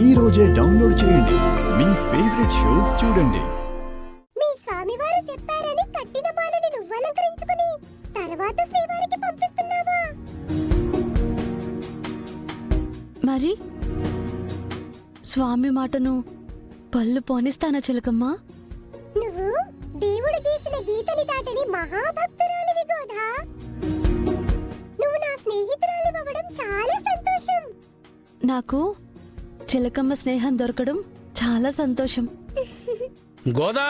ఈ రోజే డౌన్లోడ్ చేయండి. మీ ఫేవరెట్ షోస్ చూడండి. మీ స్వామివారు చెప్పారని కట్టిన మాలను నువ్వు అలంకరించుకుని తర్వాత శ్రీవారికి పంపిస్తున్నావా? మరి స్వామి మాటను పళ్ళు పోనిస్తానా చిలకమ్మా? నువ్వు దేవుడు గీసిన గీతని దాటని మహాభక్తురాలివి గోదా. నువ్వు నా స్నేహితురాలి అవ్వడం చాలా సంతోషం. నాకు చిలకమ్మ స్నేహం దొరకడం చాలా సంతోషం. గోదా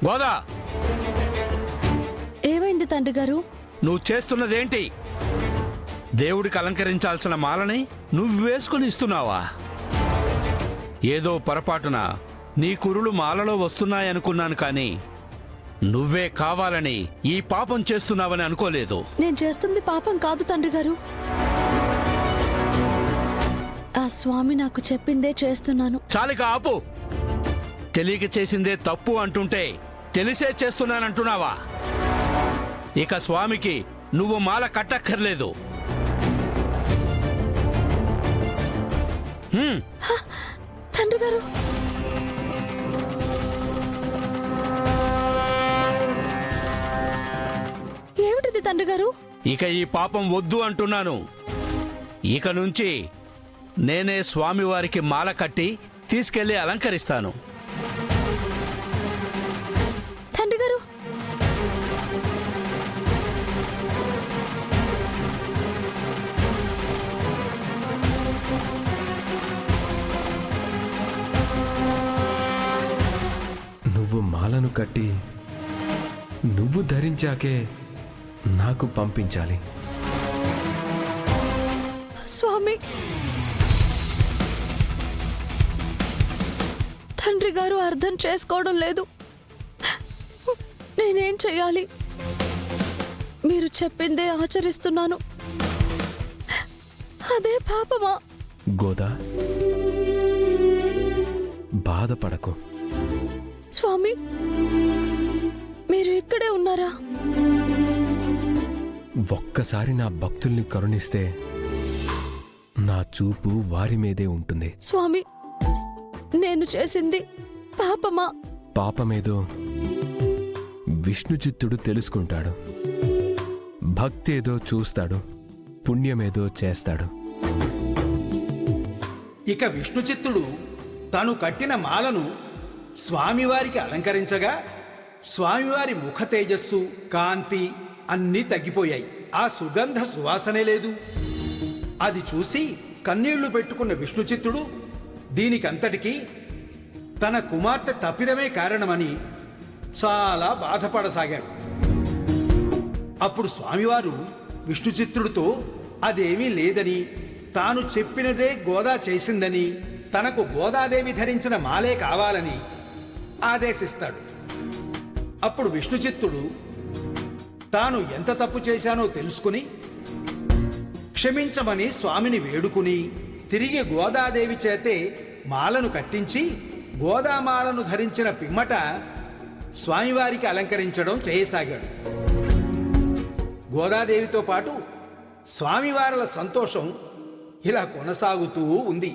గోదా, ఏమైంది తండ్రి గారు? నువ్వు చేస్తున్నదేంటి? దేవుడికి అలంకరించాల్సిన మాలని నువ్వు వేసుకుని ఇస్తున్నావా? ఏదో పొరపాటున నీ కురులు మాలలో వస్తున్నాయనుకున్నాను, కానీ నువ్వే కావాలని ఈ పాపం చేస్తున్నావని అనుకోలేదు. నేను చేస్తుంది పాపం కాదు తండ్రి గారు. ఆ స్వామి నాకు చెప్పిందే చేస్తున్నాను. చాలిక ఆపు. తెలియక చేసిందే తప్పు అంటుంటే తెలిసే చేస్తున్నానంటున్నావా? ఇక స్వామికి నువ్వు మాల కట్టక్కర్లేదు. తండ్రి గారు, ఏమిటిది తండ్రి గారు? ఇక ఈ పాపం వద్దు అంటున్నాను. ఇక నుంచి నేనే స్వామివారికి మాల కట్టి తీసుకెళ్లి అలంకరిస్తాను. తండ్రి గారు, నువ్వు మాలను కట్టి నువ్వు ధరించాకే నాకు పంపించాలి. స్వామి, తండ్రి గారు అర్థం చేసుకోవడం లేదు. నేనేం చెయ్యాలి? మీరు చెప్పిందే ఆచరిస్తున్నాను. అదే పాపమా? గోదా, బాధపడకు. స్వామి, మీరు ఇక్కడే ఉన్నారా? ఒక్కసారి నా భక్తుల్ని కరుణిస్తే నా చూపు వారి మీదే ఉంటుంది. స్వామి, నేను చేసింది పాపమా? పాపమేదో విష్ణుచిత్తుడు తెలుసుకుంటాడు. భక్తి ఏదో చూస్తాడు, పుణ్యమేదో చేస్తాడు. ఇక విష్ణుచిత్తుడు తను కట్టిన మాలను స్వామివారికి అలంకరించగా స్వామివారి ముఖ తేజస్సు, కాంతి అన్నీ తగ్గిపోయాయి. ఆ సుగంధ సువాసనే లేదు. అది చూసి కన్నీళ్లు పెట్టుకున్న విష్ణుచిత్తుడు దీనికంతటికీ తన కుమార్తె తప్పిదమే కారణమని చాలా బాధపడసాగాడు. అప్పుడు స్వామివారు విష్ణుచిత్తుడితో అదేమీ లేదని, తాను చెప్పినదే గోదా చేసిందని, తనకు గోదాదేవి ధరించిన మాలే కావాలని ఆదేశిస్తాడు. అప్పుడు విష్ణుచిత్తుడు తాను ఎంత తప్పు చేశానో తెలుసుకుని క్షమించమని స్వామిని వేడుకుని తిరిగి గోదాదేవి చేతే మాలను కట్టించి గోదామాలను ధరించిన పిమ్మట స్వామివారికి అలంకరించడం చేయసాగాడు. గోదాదేవితో పాటు స్వామివారల సంతోషం ఇలా కొనసాగుతూ ఉంది.